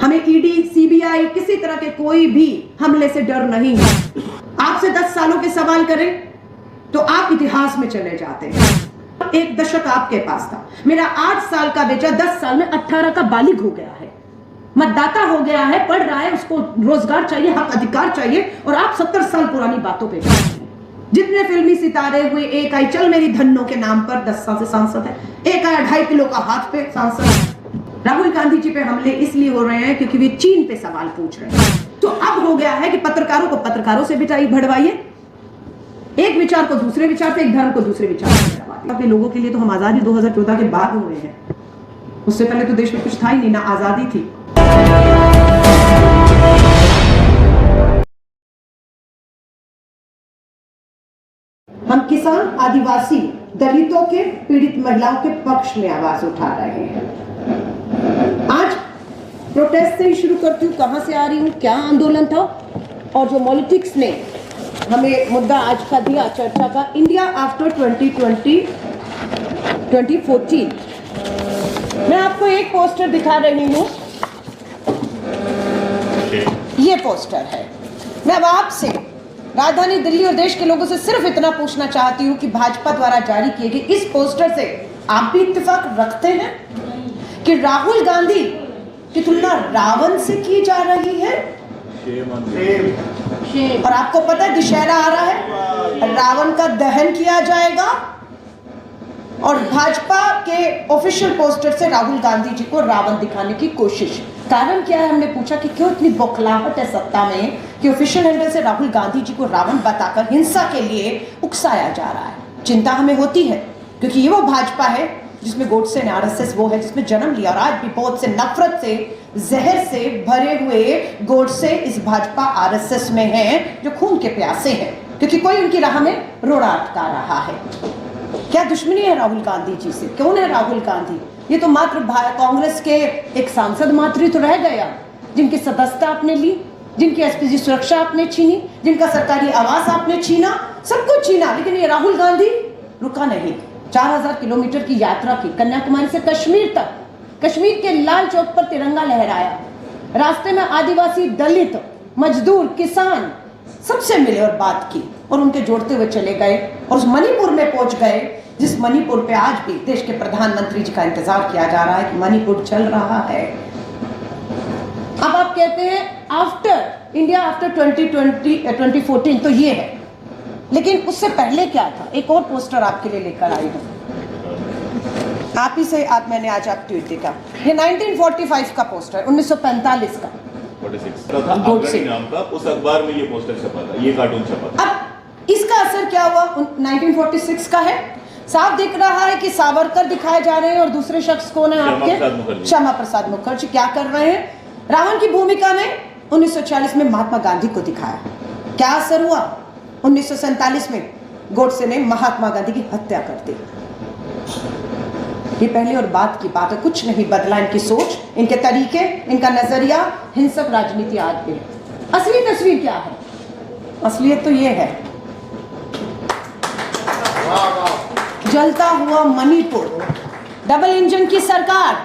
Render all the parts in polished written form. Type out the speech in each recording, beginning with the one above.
हमें ED, CBI, किसी तरह के कोई भी हमले से डर नहीं है। आपसे 10 सालों के सवाल करें तो आप इतिहास में चले जाते हैं। एक दशक आपके पास था। मेरा 8 साल का बेटा 10 साल में 18 का बालिग हो गया है, मतदाता हो गया है, पढ़ रहा है, उसको रोजगार चाहिए, हक अधिकार चाहिए, और आप 70 साल पुरानी बातों पे जितने फिल्मी सितारे हुए, एक आई चल मेरी धन्नो के नाम पर 10 साल से सांसद है, एक आया 2.5 किलो का हाथ पे सांसद है। राहुल गांधी जी पे हमले इसलिए हो रहे हैं क्योंकि वे चीन पे सवाल पूछ रहे हैं। तो अब हो गया है कि पत्रकारों को पत्रकारों से भिड़वाइए, एक विचार को दूसरे विचार पे, एक धर्म को दूसरे विचार पे भिड़वाइए। अपने लोगों के लिए तो हम आजादी 2014 के बाद हुए हैं, उससे पहले तो देश में कुछ था ही नहीं, ना आजादी थी। हम किसान, आदिवासी, दलितों के, पीड़ित महिलाओं के पक्ष में आवाज उठा रहे हैं। आज प्रोटेस्ट से ही शुरू करती हूँ, कहां से आ रही हूँ, क्या आंदोलन था, और जो पॉलिटिक्स ने हमें मुद्दा आज का दिया चर्चा का, इंडिया आफ्टर 2014। मैं आपको एक पोस्टर दिखा रही हूँ, ये पोस्टर है। मैं अब आपसे, राजधानी दिल्ली और देश के लोगों से सिर्फ इतना पूछना चाहती हूँ कि भाजपा द्वारा जारी किए गए इस पोस्टर से आप भी इत्तेफाक रखते हैं कि राहुल गांधी की तुलना रावण से की जा रही है? और आपको पता है दशहरा आ रहा है, रावण का दहन किया जाएगा, और भाजपा के ऑफिशियल पोस्टर से राहुल गांधी जी को रावण दिखाने की कोशिश। कारण क्या है? हमने पूछा कि क्यों इतनी बौखलाहट है सत्ता में कि ऑफिशियल हैंडल से राहुल गांधी जी को रावण बताकर हिंसा के लिए उकसाया जा रहा है। चिंता हमें होती है क्योंकि ये वो भाजपा है जिसमें गोडसे ने, आरएसएस वो है जिसमें जन्म लिया, और आज भी बहुत से नफरत से, जहर से भरे हुए गोडसे इस भाजपा आरएसएस में हैं, जो खून के प्यासे हैं, क्योंकि कोई उनकी राह में रोड़ा अटका रहा है। क्या दुश्मनी है राहुल गांधी जी से? कौन है राहुल गांधी? ये तो मात्र कांग्रेस के एक सांसद मात्र ही तो रह गया, जिनकी सदस्यता आपने ली, जिनकी एसपीजी सुरक्षा आपने छीनी, जिनका सरकारी आवास आपने छीना, सब कुछ छीना, लेकिन ये राहुल गांधी रुका नहीं। 4000 किलोमीटर की यात्रा की, कन्याकुमारी से कश्मीर तक, कश्मीर के लाल चौक पर तिरंगा लहराया, रास्ते में आदिवासी, दलित, मजदूर, किसान सबसे मिले और बात की, और उनके जोड़ते हुए चले गए, और उस मणिपुर में पहुंच गए जिस मणिपुर पे आज भी देश के प्रधानमंत्री जी का इंतजार किया जा रहा है कि मणिपुर चल रहा है। अब आप कहते हैं आफ्टर इंडिया आफ्टर 2014, तो ये है, लेकिन उससे पहले क्या था? एक और पोस्टर आपके लिए लेकर आई हूं, आप ही से मैंने आज आप ट्वीट देखा, ये 1945 का पोस्टर, 1945 का, 46 नाम का उस अखबार में ये पोस्टर छपा था, ये कार्टून छपा था। अब इसका असर क्या हुआ? 1946 का है, साफ दिख रहा है कि सावरकर दिखाए जा रहे हैं, और दूसरे शख्स कौन है आपके? श्यामा प्रसाद मुखर्जी। क्या कर रहे हैं? रावण की भूमिका में 1940 में महात्मा गांधी को दिखाया। क्या असर हुआ? 1947 में गोडसे ने महात्मा गांधी की हत्या कर दी। ये पहले और बाद की बात है, कुछ नहीं बदला इनकी सोच, इनके तरीके, इनका नजरिया, हिंसक राजनीति आज भी है। असली तस्वीर क्या है? असलियत तो ये है, जलता हुआ मणिपुर, डबल इंजन की सरकार,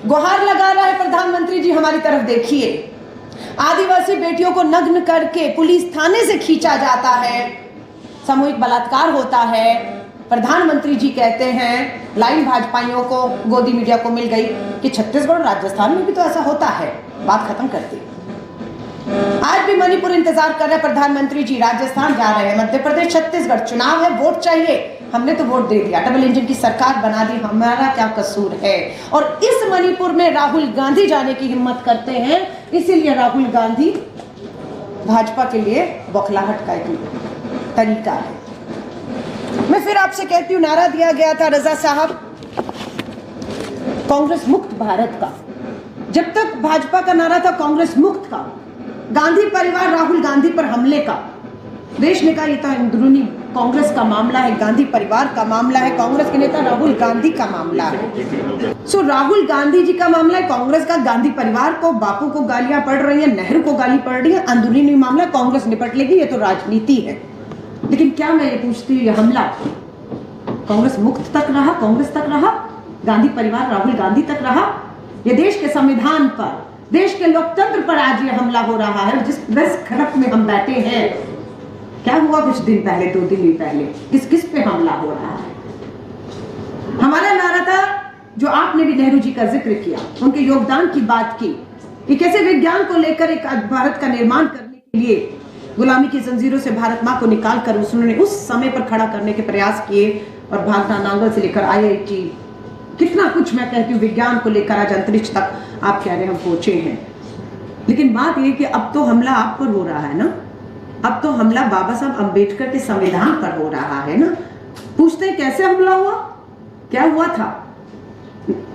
गुहार लगा रहा है प्रधानमंत्री जी हमारी तरफ देखिए। आदिवासी बेटियों को नग्न करके पुलिस थाने से खींचा जाता है, सामूहिक बलात्कार होता है। प्रधानमंत्री जी कहते हैं, लाइन भाजपाइयों को, गोदी मीडिया को मिल गई कि छत्तीसगढ़ और राजस्थान में भी तो ऐसा होता है। बात खत्म करती। आज भी मणिपुर इंतजार कर रहे हैं प्रधानमंत्री जी, राजस्थान जा रहे हैं, मध्य प्रदेश, छत्तीसगढ़, चुनाव है, वोट चाहिए, हमने तो वोट दे दिया, डबल इंजन की सरकार बना दी, हमारा क्या कसूर है? और इस मणिपुर में राहुल गांधी जाने की हिम्मत करते हैं, इसीलिए राहुल गांधी भाजपा के लिए बौखलाहट का एक तरीका है। मैं फिर आपसे कहती हूँ, नारा दिया गया था रजा साहब कांग्रेस मुक्त भारत का। जब तक भाजपा का नारा था कांग्रेस मुक्त का, गांधी परिवार राहुल गांधी पर हमले का, देश ने कहा ये तो अंदरूनी कांग्रेस का मामला है, गांधी परिवार का मामला है, कांग्रेस के नेता राहुल गांधी का मामला है। सो राहुल गांधी जी का मामला है, कांग्रेस का, गांधी परिवार को, बापू को गालियां पड़ रही है, नेहरू को गाली पड़ रही है, अंदरूनी मामला कांग्रेस निपट लेगी, ये तो राजनीति है। लेकिन क्या मैं ये पूछती हूँ, ये हमला कांग्रेस मुक्त तक रहा, कांग्रेस तक रहा, गांधी परिवार राहुल गांधी तक रहा? ये देश के संविधान पर देश के लोकतंत्र पर आज ये हमला हो रहा है। जिस प्रेस खड़क में हम बैठे हैं, क्या हुआ कुछ दिन पहले, 2 दिन ही पहले, किस किस पे हमला हो रहा है? हमारा नारा था, जो आपने भी नेहरू जी का जिक्र किया, उनके योगदान की बात की कि कैसे विज्ञान को लेकर एक भारत का निर्माण करने के लिए गुलामी की जंजीरों से भारत माँ को निकाल कर उन्होंने उस समय पर खड़ा करने के प्रयास किए, और भागना नांगल से लेकर IIT, कितना कुछ मैं कहती हूँ विज्ञान को लेकर आज अंतरिक्ष तक आप कह रहे हम पहुंचे हैं। लेकिन बात यह कि अब तो हमला आप पर हो रहा है ना, अब तो हमला बाबा साहब अंबेडकर के संविधान पर हो रहा है ना। पूछते हैं कैसे हमला हुआ, क्या हुआ था?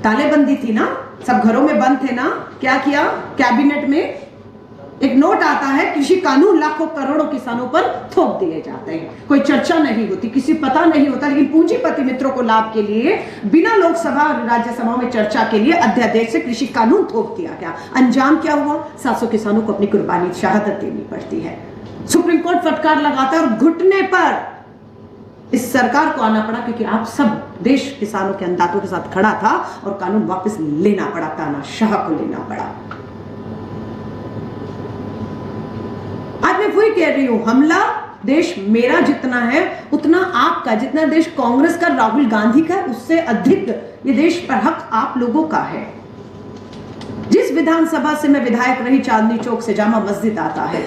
तालेबंदी थी ना, सब घरों में बंद थे ना। क्या किया? कैबिनेट में एक नोट आता है, कृषि कानून लाखों करोड़ों किसानों पर थोप दिए जाते हैं, कोई चर्चा नहीं होती, किसी पता नहीं होता, लेकिन पूंजीपति मित्रों को लाभ के लिए बिना लोकसभा और राज्यसभा में चर्चा के लिए अध्यादेश से कृषि कानून थोप दिया गया। अंजाम क्या हुआ? 700 किसानों को अपनी कुर्बानी, शहादत देनी पड़ती है। सुप्रीम कोर्ट फटकार लगाता है और घुटने पर इस सरकार को आना पड़ा, क्योंकि आप सब देश किसानों के अन्नदाताओं के साथ खड़ा था और कानून वापस लेना पड़ा, तानाशाह को लेना पड़ा। आज मैं वही कह रही हूं, हमला देश मेरा जितना है उतना आपका, जितना देश कांग्रेस का, राहुल गांधी का, उससे अधिक ये देश पर हक आप लोगों का है। जिस विधानसभा से मैं विधायक रही, चांदनी चौक से जामा मस्जिद आता है,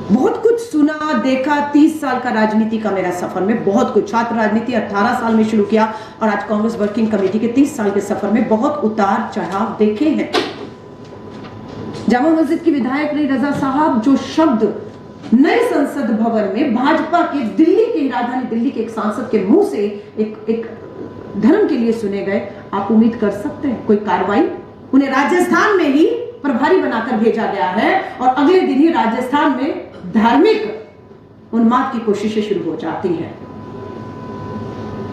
बहुत कुछ सुना देखा। 30 साल का राजनीति का मेरा सफर में बहुत कुछ, छात्र राजनीति 18 साल में शुरू किया और आज कांग्रेस वर्किंग कमेटी के 30 साल के सफर में बहुत उतार चढ़ाव देखे हैं। जामा मस्जिद की विधायक रही रजा साहब, जो शब्द नए संसद भवन में भाजपा के दिल्ली की राजधानी दिल्ली के एक सांसद के मुंह से एक धर्म के लिए सुने गए, आप उम्मीद कर सकते हैं कोई कार्रवाई? उन्हें राजस्थान में ही प्रभारी बनाकर भेजा गया है और अगले दिन ही राजस्थान में धार्मिक उन्माद की कोशिशें शुरू हो जाती हैं।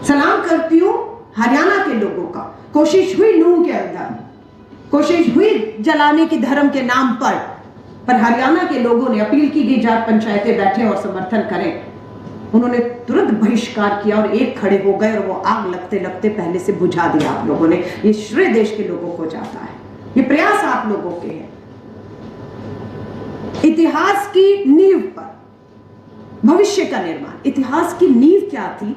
सलाम करती हूं हरियाणा के लोगों का, कोशिश हुई नूह के अंदर, कोशिश हुई जलाने की धर्म के नाम पर हरियाणा के लोगों ने अपील की गई जाट पंचायतें बैठे और समर्थन करें, उन्होंने तुरंत बहिष्कार किया और एक खड़े हो गए और वो आग लगते लगते पहले से बुझा दिया आप लोगों ने। ये श्रेय देश के लोगों को जाता है, ये प्रयास आप लोगों के हैं। इतिहास की नींव पर भविष्य का निर्माण, इतिहास की नींव क्या थी?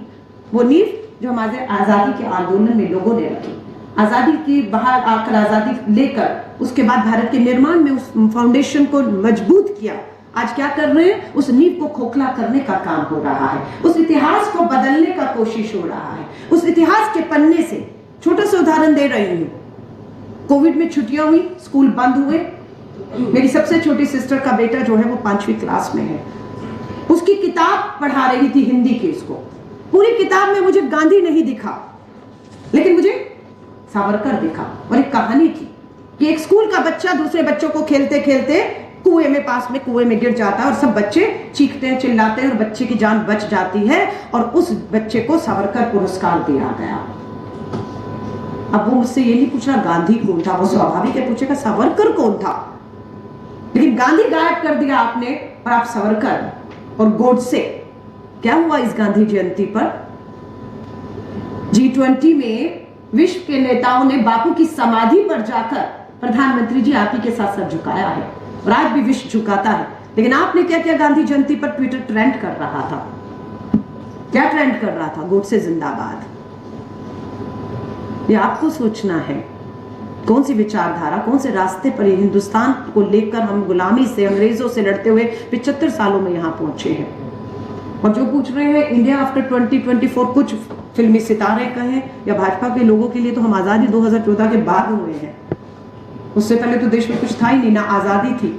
वो नींव जो हमारे आजादी के आंदोलन में लोगों ने रखी, आजादी की बाहर आकर आजादी लेकर उसके बाद भारत के निर्माण में उस फाउंडेशन को मजबूत किया। आज क्या कर रहे हैं? उस नींव को खोखला करने का काम हो रहा है, उस इतिहास को बदलने का कोशिश हो रहा है। उस इतिहास के पन्ने से छोटा सा उदाहरण दे रही हूं। कोविड में छुट्टियां हुई, स्कूल बंद हुए, मेरी सबसे छोटी सिस्टर का बेटा जो है वो 5वीं क्लास में है, उसकी किताब पढ़ा रही थी हिंदी की। इसको पूरी किताब में मुझे गांधी नहीं दिखा, लेकिन मुझे सावरकर दिखा। और एक कहानी थी कि एक स्कूल का बच्चा दूसरे बच्चों को खेलते खेलते कुएं में, पास में कुएं में गिर जाता है और सब बच्चे चीखते हैं, चिल्लाते हैं और बच्चे की जान बच जाती है और उस बच्चे को सावरकर पुरस्कार दिया गया। अब वो मुझसे ये नहीं पूछ रहा गांधी कौन था, वो स्वाभाविक है पूछेगा सावरकर कौन था, लेकिन गांधी गायब कर दिया आपने और आप सावरकर और गोडसे। क्या हुआ इस गांधी जयंती पर? G20 में विश्व के नेताओं ने बापू की समाधि पर जाकर प्रधानमंत्री जी आप ही के साथ सर झुकाया है और आज भी विश्व झुकाता है। लेकिन आपने क्या किया? गांधी जयंती पर ट्विटर ट्रेंड कर रहा था। क्या ट्रेंड कर रहा था? गोडसे जिंदाबाद। ये आपको सोचना है कौन सी विचारधारा, कौन से रास्ते पर ये हिंदुस्तान को लेकर हम गुलामी से, अंग्रेजों से लड़ते हुए 75 सालों में यहां पहुंचे हैं। और जो पूछ रहे हैं इंडिया आफ्टर 2024, कुछ फिल्मी सितारे कहें या भाजपा के लोगों के लिए तो हम आजादी 2014 के बाद हुए हैं। उससे पहले तो देश में कुछ था ही नहीं, ना आजादी थी।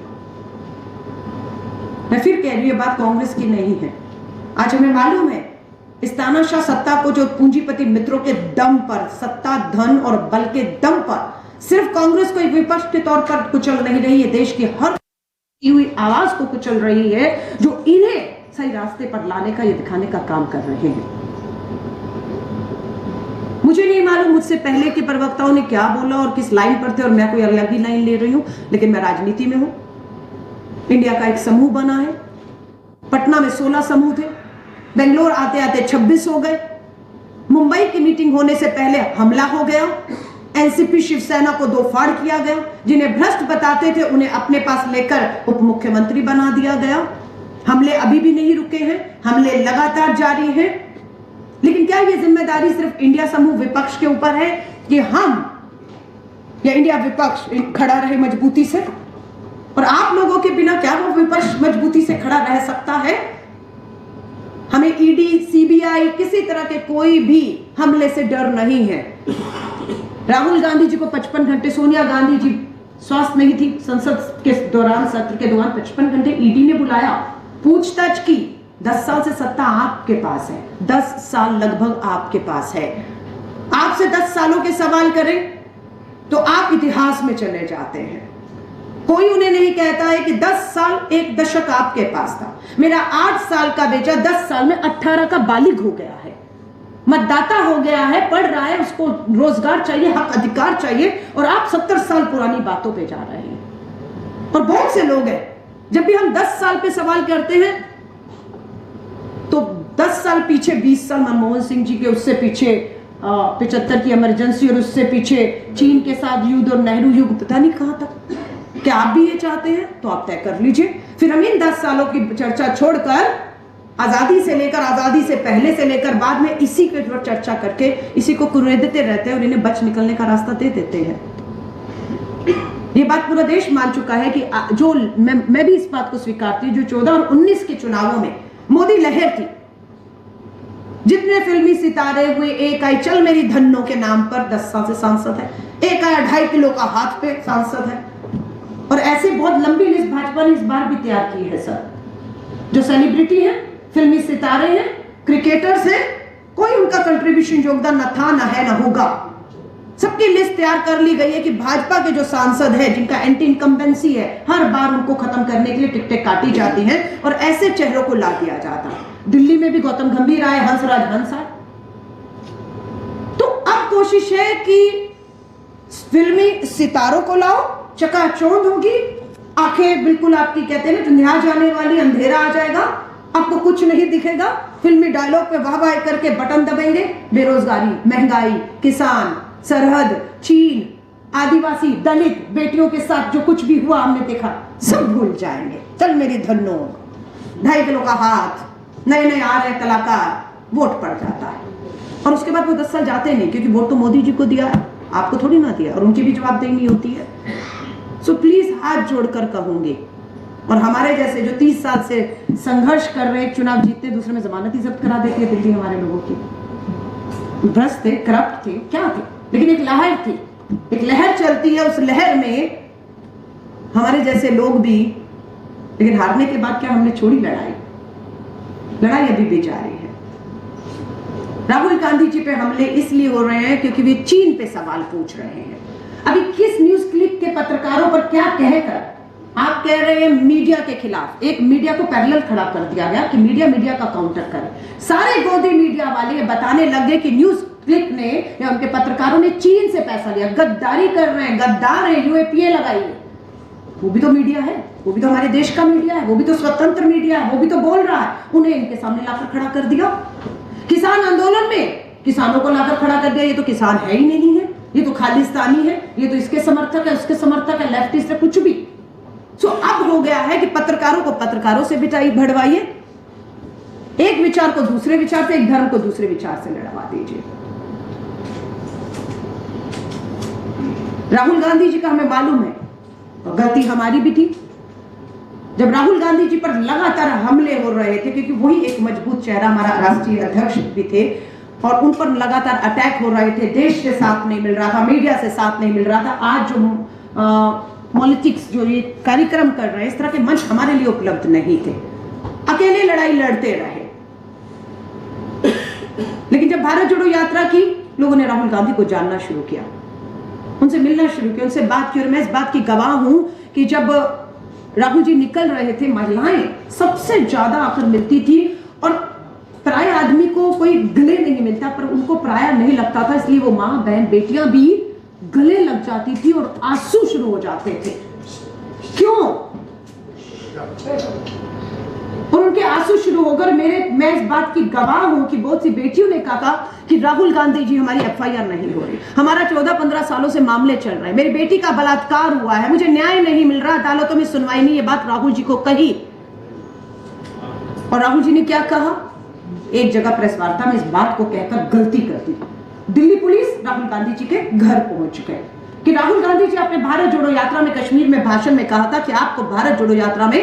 मैं फिर कह रही हूं, बात कांग्रेस की नहीं है। आज हमें मालूम है इस तानाशाह सत्ता को, जो पूंजीपति मित्रों के दम पर, सत्ता, धन और बल के दम पर सिर्फ कांग्रेस को एक विपक्ष के तौर पर कुचल नहीं रही है, देश की हर हुई आवाज को कुचल रही है, जो इन्हें सही रास्ते पर लाने का, ये दिखाने का काम कर रहे हैं। मुझे नहीं मालूम मुझसे पहले के प्रवक्ताओं ने क्या बोला और किस लाइन पर थे और मैं कोई अलग ही लाइन ले रही हूं, लेकिन मैं राजनीति में हूं। इंडिया का एक समूह बना है, पटना में 16 समूह थे, बेंगलोर आते आते 26 हो गए, मुंबई की मीटिंग होने से पहले हमला हो गया, एनसीपी शिवसेना को दो फाड़ किया गया, जिन्हें भ्रष्ट बताते थे उन्हें अपने पास लेकर उप मुख्यमंत्री बना दिया गया। हमले अभी भी नहीं रुके हैं, हमले लगातार जारी हैं। लेकिन क्या ये जिम्मेदारी सिर्फ इंडिया समूह विपक्ष के ऊपर है कि हम या इंडिया विपक्ष खड़ा रहे मजबूती से? और आप लोगों के बिना क्या वो विपक्ष मजबूती से खड़ा रह सकता है? हमें ईडी, सीबीआई, किसी तरह के कोई भी हमले से डर नहीं है। राहुल गांधी जी को 55 घंटे, सोनिया गांधी जी स्वस्थ नहीं थी, संसद के दौरान, सत्र के दौरान 55 घंटे ईडी ने बुलाया, पूछताछ की। 10 साल से सत्ता आपके पास है, 10 साल लगभग आपके पास है। आपसे 10 सालों के सवाल करें तो आप इतिहास में चले जाते हैं। कोई उन्हें नहीं कहता है कि 10 साल, एक दशक आपके पास था। मेरा 8 साल का बेटा 10 साल में 18 का बालिग हो गया है, मतदाता हो गया है, पढ़ रहा है, उसको रोजगार चाहिए, हक अधिकार चाहिए, और आप 70 साल पुरानी बातों पे जा रहे हैं। और बहुत से लोग हैं, जब भी हम 10 साल पे सवाल करते हैं तो 10 साल पीछे, 20 साल मनमोहन सिंह जी के, उससे पीछे 75 की इमरजेंसी, और उससे पीछे चीन के साथ युद्ध और नेहरू युग, पता नहीं कहां तक। क्या आप भी ये चाहते हैं? तो आप तय कर लीजिए। फिर हम इन 10 सालों की चर्चा छोड़कर आजादी से लेकर, आजादी से पहले से लेकर बाद में इसी के ऊपर चर्चा करके इसी को कुरेदते रहते हैं और इन्हें बच निकलने का रास्ता दे देते हैं। ये बात पूरा देश मान चुका है कि जो मैं भी इस बात को स्वीकारती हूं, जो 14 और 19 के चुनावों में मोदी लहर थी, जितने फिल्मी सितारे हुए, एक आई चल मेरी धन्नो के नाम पर 10 साल से सांसद है, एक आया 2.5 किलो का हाथ पे सांसद है, और ऐसी बहुत लंबी लिस्ट भाजपा ने इस बार भी तैयार की है सर। जो सेलिब्रिटी है, फिल्मी सितारे हैं, क्रिकेटर्स हैं, कोई उनका कंट्रीब्यूशन, योगदान न था, न है, न होगा। सबकी लिस्ट तैयार कर ली गई है कि भाजपा के जो सांसद है, जिनका एंटी इनकम्बेंसी है, हर बार उनको खत्म करने के लिए टिकटें काटी जाती हैं और ऐसे चेहरों को ला दिया जाता है। दिल्ली में भी गौतम गंभीर आए, हंसराज हंस आए। तो अब कोशिश है कि फिल्मी सितारों को लाओ, चकाचौंध होगी, आंखें बिल्कुल आपकी कहते हैं ना धुंधिया जाने वाली, अंधेरा आ जाएगा, आपको कुछ नहीं दिखेगा। फिल्मी डायलॉग पे वाह वाह करके बटन दबाएंगे, बेरोजगारी, महंगाई, किसान, सरहद, चीन, आदिवासी, दलित बेटियों के साथ जो कुछ भी हुआ हमने देखा, सब भूल जाएंगे। चल मेरी धन्नो, 2.5 किलो का हाथ, नए नए आ रहे कलाकार, वोट पड़ जाता है। और उसके बाद वो 10 साल जाते नहीं, क्योंकि वोट तो मोदी जी को दिया है, आपको थोड़ी ना दिया, और उनकी भी जवाबदेही होती है। सो प्लीज हाथ जोड़कर कहूंगी, और हमारे जैसे जो 30 साल से संघर्ष कर रहे, चुनाव जीतते, दूसरे में जमानत ही जब्त करा देती है दिल्ली हमारे लोगों की। भ्रष्ट थे, करप्ट थे, क्या थे, लेकिन एक लहर थी, एक लहर चलती है, उस लहर में हमारे जैसे लोग भी। लेकिन हारने के बाद क्या हमने छोड़ी लड़ाई? लड़ाई अभी भी जारी है। राहुल गांधी जी पे हमले इसलिए हो रहे हैं क्योंकि वे चीन पे सवाल पूछ रहे हैं। अभी किस न्यूज क्लिप के पत्रकारों पर क्या कहकर आप कह रहे हैं मीडिया के खिलाफ? एक मीडिया को पैरेलल खड़ा कर दिया गया कि मीडिया का काउंटर करे। सारे गोदी मीडिया वाले बताने लगे कि न्यूज क्लिप ने या उनके पत्रकारों ने चीन से पैसा लिया, गद्दारी कर रहे हैं, गद्दार है, यूएपीए लगाई है। वो भी तो मीडिया है, वो भी तो हमारे देश का मीडिया है, वो भी तो स्वतंत्र मीडिया है, वो भी तो बोल रहा है। उन्हें इनके सामने लाकर खड़ा कर दिया। किसान आंदोलन में किसानों को लाकर खड़ा कर दिया, ये तो किसान है ही नहीं है, ये तो खालिस्तानी है, ये तो इसके समर्थक है, उसके समर्थक है, लेफ्टिस्ट है, कुछ भी। सो अब हो गया है कि पत्रकारों को पत्रकारों से भिड़वाइए, एक विचार को दूसरे विचार से, एक धर्म को दूसरे विचार से लड़वा दीजिए। राहुल गांधी जी का हमें मालूम है, और गलती हमारी भी थी। जब राहुल गांधी जी पर लगातार हमले हो रहे थे, क्योंकि वही एक मजबूत चेहरा, हमारा राष्ट्रीय अध्यक्ष भी थे, और उन पर लगातार अटैक हो रहे थे, देश से साथ नहीं मिल रहा था, मीडिया से साथ नहीं मिल रहा था। आज जो पॉलिटिक्स जो ये कार्यक्रम कर रहे हैं, इस तरह के मंच हमारे लिए उपलब्ध नहीं थे, अकेले लड़ाई लड़ते रहे। लेकिन जब भारत जोड़ो यात्रा की, लोगों ने राहुल गांधी को जानना शुरू किया, उनसे मिलना शुरू किया, उनसे बात की। और मैं इस बात की गवाह हूं कि जब राहुल जी निकल रहे थे, महिलाएं सबसे ज्यादा आकर मिलती थी, और प्राय आदमी को कोई गले नहीं मिलता, पर उनको प्राय नहीं लगता था, इसलिए वो माँ बहन बेटियां भी गले लग जाती थी और आंसू शुरू हो जाते थे। क्यों? और उनके आंसू आंसू शुरू होकर मैं इस बात की गवाह हूं कि बहुत सी बेटियों ने कहा कि राहुल गांधी जी हमारी एफआईआर नहीं हो रही, हमारा 14-15 सालों से मामले चल रहे हैं, मेरी बेटी का बलात्कार हुआ है, मुझे न्याय नहीं मिल रहा, अदालतों में सुनवाई नहीं। ये बात राहुल जी को कही और राहुल जी ने क्या कहा, एक जगह प्रेस वार्ता में इस बात को कहकर गलती कर दी। दिल्ली पुलिस राहुल गांधी जी के घर पहुंच गए कि राहुल गांधी जी अपने भारत जोड़ो यात्रा में कश्मीर में भाषण में कहा था कि आपको भारत जोड़ो यात्रा में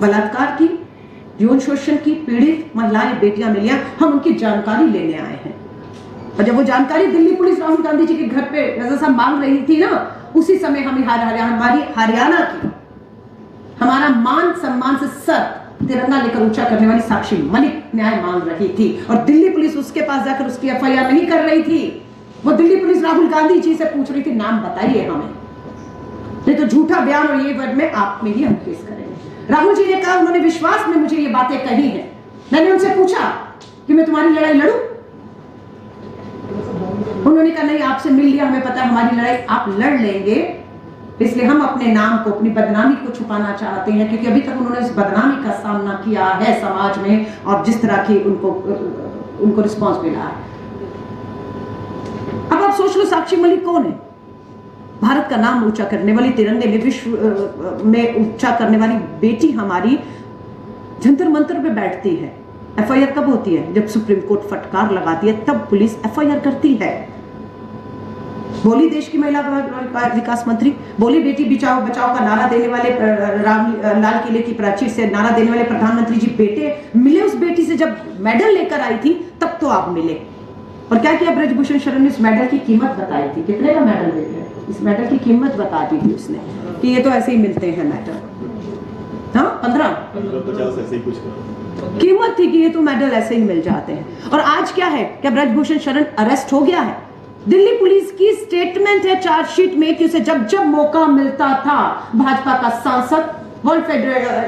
बलात्कार की, यौन शोषण की पीड़ित महिलाएं बेटियां मिली, हम उनकी जानकारी लेने आए हैं। और जब वो जानकारी दिल्ली पुलिस राहुल गांधी जी के घर पे रजा साहब मांग रही थी ना, उसी समय हमें हमारी हरियाणा की हमारा मान सम्मान से सर तिरंगा लेकर ऊंचा करने वाली साक्षी मलिक न्याय मांग रही थी और दिल्ली पुलिस उसके पास जाकर उसकी एफआईआर नहीं कर रही थी। वो दिल्ली पुलिस राहुल गांधी जी से पूछ रही थी नाम बताइए हमें, नहीं तो झूठा बयान और ये वर्ड में आप में ही हम केस करेंगे। राहुल जी ने कहा, उन्होंने विश्वास में मुझे ये बातें कही हैं। मैंने उनसे पूछा कि मैं तुम्हारी लड़ाई लड़ूं, उन्होंने कहा नहीं, आपसे मिल लिया, हमें पता है हमारी लड़ाई आप लड़ लेंगे, इसलिए हम अपने नाम को, अपनी बदनामी को छुपाना चाहते हैं, क्योंकि अभी तक उन्होंने इस बदनामी का सामना किया है समाज में और जिस तरह की उनको रिस्पॉन्स मिला है। अब आप सोच लो साक्षी मलिक कौन है? भारत का नाम ऊंचा करने वाली, तिरंगे में विश्व में ऊंचा करने वाली बेटी हमारी जंतर मंतर पे बैठती है। एफआईआर कब होती है? जब सुप्रीम कोर्ट फटकार लगाती है तब पुलिस एफआईआर करती है। बोली देश की महिला विकास मंत्री, बोली बेटी बचाओ बचाओ का नारा देने वाले, लाल किले की प्राचीर से नारा देने वाले प्रधानमंत्री जी बेटे मिले उस बेटी से जब मेडल लेकर आई थी, तब तो आप मिले। और क्या किया ब्रजभूषण शरण ने? इस मेडल की कीमत बताई थी, कितने का मेडल देते हैं, इस मेडल की कीमत बता दी थी उसने कि ये तो ऐसे ही मिलते हैं मेडल। हाँ, 15-50 ऐसे ही कुछ कीमत थी कि ये तो मेडल ऐसे ही मिल जाते हैं। और आज क्या है? क्या ब्रजभूषण शरण अरेस्ट हो गया है? दिल्ली पुलिस की स्टेटमेंट है चार्जशीट में कि उसे जब जब मौका मिलता था, भाजपा का सांसद,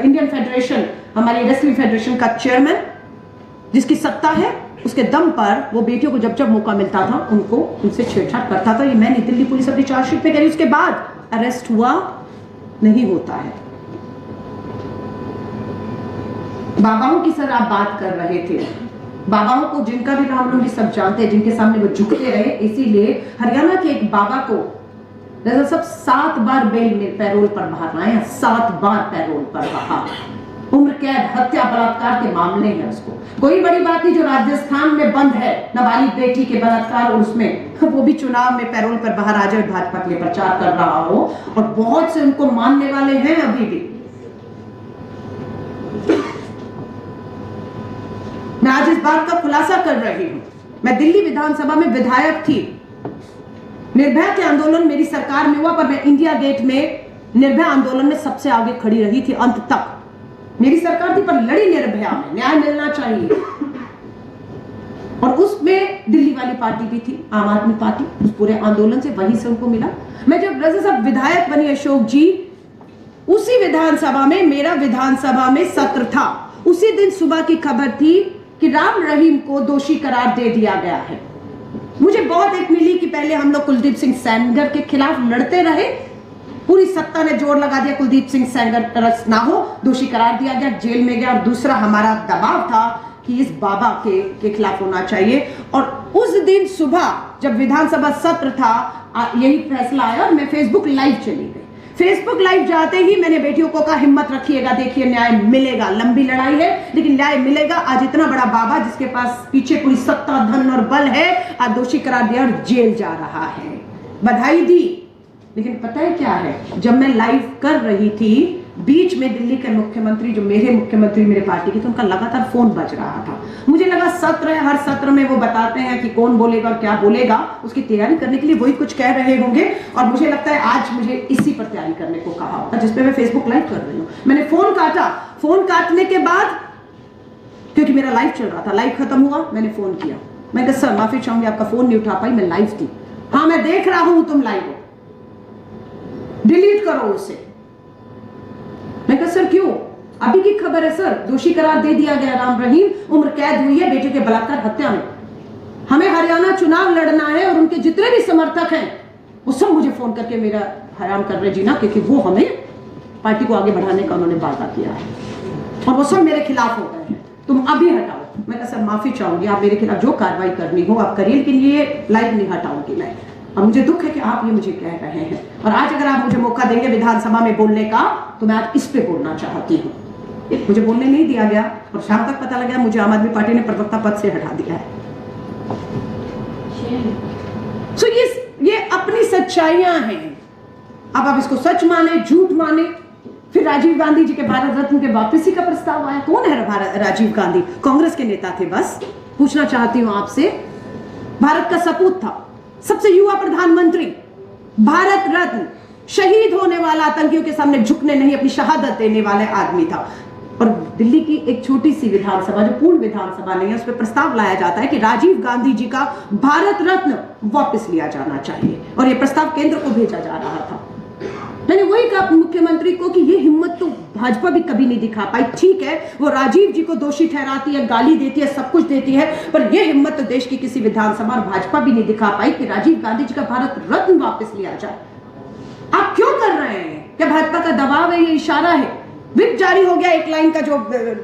इंडियन फेडरेशन, हमारी रेसलिंग फेडरेशन का चेयरमैन, जिसकी सत्ता है, उसके दम पर वो बेटियों को जब जब मौका मिलता था उनसे छेड़छाड़ करता था। ये मैंने दिल्ली पुलिस अपनी चार्जशीट पे करी, उसके बाद अरेस्ट हुआ नहीं होता है। बाबाओं की सर आप बात कर रहे थे, बाबाओं को जिनका भी नाम लोग सब जानते हैं, जिनके सामने वो झुकते रहे, इसीलिए हरियाणा के एक बाबा को रजा साहब 7 बार बेल में पैरोल पर बाहर आए, 7 बार पैरोल पर बाहर, उम्र कैद, हत्या, बलात्कार के मामले हैं। उसको कोई बड़ी बात नहीं जो राजस्थान में बंद है नाबालिग बेटी के बलात्कार, और उसमें वो भी चुनाव में पैरोल पर बाहर आ जाए, भाजपा के लिए प्रचार कर रहा हो, और बहुत से उनको मानने वाले हैं अभी भी। मैं आज इस बात का खुलासा कर रही हूं, मैं दिल्ली विधानसभा में विधायक थी, निर्भया के आंदोलन मेरी सरकार में हुआ, पर मैं इंडिया गेट में निर्भया आंदोलन में सबसे आगे खड़ी रही थी, अंत तक मेरी सरकार थी, पर लड़ी निर्भया में, न्याय मिलना चाहिए। और उसमें दिल्ली वाली पार्टी भी थी, आम आदमी पार्टी, उस पूरे आंदोलन से वहीं से उनको मिला। मैं जब रजा साहब विधायक बनी अशोक जी, उसी विधानसभा में मेरा विधानसभा में सत्र था, उसी दिन सुबह की खबर थी कि राम रहीम को दोषी करार दे दिया गया है। मुझे बहुत एक मिली कि पहले हम लोग कुलदीप सिंह सेंगर के खिलाफ लड़ते रहे, पूरी सत्ता ने जोर लगा दिया कुलदीप सिंह सेंगर अरेस्ट ना हो, दोषी करार दिया गया, जेल में गया, और दूसरा हमारा दबाव था कि इस बाबा के खिलाफ होना चाहिए। और उस दिन सुबह जब विधानसभा सत्र था, यही फैसला आया और मैं फेसबुक लाइव चली गई। फेसबुक लाइव जाते ही मैंने बेटियों को कहा, हिम्मत रखिएगा, देखिए न्याय मिलेगा, लंबी लड़ाई है लेकिन न्याय मिलेगा। आज इतना बड़ा बाबा जिसके पास पीछे पूरी सत्ता, धन और बल है, आज दोषी करार दिया और जेल जा रहा है, बधाई दी। लेकिन पता है क्या है, जब मैं लाइव कर रही थी, बीच में दिल्ली के मुख्यमंत्री, जो मेरे मुख्यमंत्री मेरे पार्टी के थे, उनका लगातार फोन बज रहा था। मुझे लगा सत्र है, हर सत्र में वो बताते हैं कि कौन बोलेगा और क्या बोलेगा, उसकी तैयारी करने के लिए वही कुछ कह रहे होंगे, और मुझे लगता है आज मुझे इसी पर तैयारी करने को कहा होगा, जिसपे मैं फेसबुक लाइव कर रही हूँ। मैंने फोन काटा, फोन काटने के बाद, क्योंकि मेरा लाइव चल रहा था, लाइव खत्म हुआ, मैंने फोन किया, मैं कहा सर माफी चाहूंगी, आपका फोन नहीं उठा पाई, मैं लाइव थी। हाँ मैं देख रहा हूं तुम लाइव हो, डिलीट करो उसे। मैं कहा सर क्यों? अभी की खबर है सर, दोषी करार दे दिया गया राम रहीम, उम्र कैद हुई है बेटे के बलात्कार हत्या में। हमें हरियाणा चुनाव लड़ना है और उनके जितने भी समर्थक हैं वो सब मुझे फोन करके मेरा हराम कर रहे जीना, क्योंकि वो हमें पार्टी को आगे बढ़ाने का उन्होंने वादा किया है। और वो सब मेरे खिलाफ हो गए हैं, तुम अभी हटाओ। मैं कहा सर माफी चाहूंगी, आप मेरे खिलाफ जो कार्रवाई करनी हो आप करिए, लेकिन ये लाइव नहीं हटाऊंगी मैं। और मुझे दुख है कि आप ये मुझे कह रहे हैं, और आज अगर आप मुझे मौका देंगे विधानसभा में बोलने का तो मैं आज इस पे बोलना चाहती हूँ। मुझे बोलने नहीं दिया गया और शाम तक पता लगा मुझे आम आदमी पार्टी ने प्रवक्ता पद से हटा दिया है। सो ये अपनी सच्चाइयां हैं। अब आप इसको सच माने झूठ माने। फिर राजीव गांधी जी के भारत रत्न के वापसी का प्रस्ताव आया। कौन है राजीव गांधी? कांग्रेस के नेता थे। बस पूछना चाहती हूं आपसे, भारत का सपूत था, सबसे युवा प्रधानमंत्री, भारत रत्न, शहीद होने वाला, आतंकियों के सामने झुकने नहीं, अपनी शहादत देने वाले आदमी था। और दिल्ली की एक छोटी सी विधानसभा जो पूर्ण विधानसभा नहीं है, उस पर प्रस्ताव लाया जाता है कि राजीव गांधी जी का भारत रत्न वापस लिया जाना चाहिए, और यह प्रस्ताव केंद्र को भेजा जा रहा था। मैंने वही कहा मुख्यमंत्री को कि ये हिम्मत तो भाजपा भी कभी नहीं दिखा पाई। ठीक है, वो राजीव जी को दोषी ठहराती है, गाली देती है, सब कुछ देती है, पर यह हिम्मत तो देश की किसी विधानसभा और भाजपा भी नहीं दिखा पाई कि राजीव गांधी जी का भारत रत्न वापस लिया जाए। आप क्यों कर रहे हैं? क्या भाजपा का दबाव है? ये इशारा है? विप जारी हो गया एक लाइन का, जो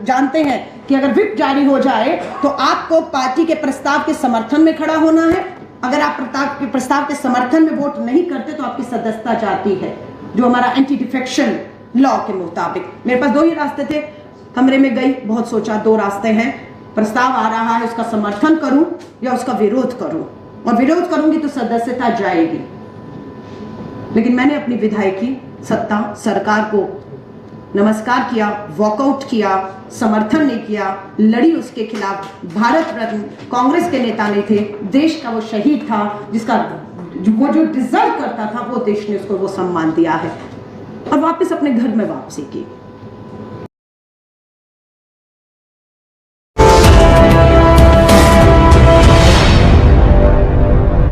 जानते हैं कि अगर विप जारी हो जाए तो आपको पार्टी के प्रस्ताव के समर्थन में खड़ा होना है। अगर आप प्रस्ताव के समर्थन में वोट नहीं करते तो आपकी सदस्यता जाती है, जो हमारा एंटी डिफेक्शन लॉ के मुताबिक। मेरे पास दो ही रास्ते थे, कमरे में गई, बहुत सोचा, दो रास्ते हैं, प्रस्ताव आ रहा है उसका समर्थन करूं या उसका विरोध करूं, और विरोध करूंगी तो सदस्यता जाएगी। लेकिन मैंने अपनी विधायकी सत्ता, सरकार को नमस्कार किया, वॉकआउट किया, समर्थन नहीं किया, लड़ी उसके खिलाफ। भारत रत्न कांग्रेस के नेता नहीं थे, देश का वो शहीद था, जिसका वो जो डिजर्व करता था वो देश ने उसको वो सम्मान दिया है, और वापस अपने घर में वापसी की।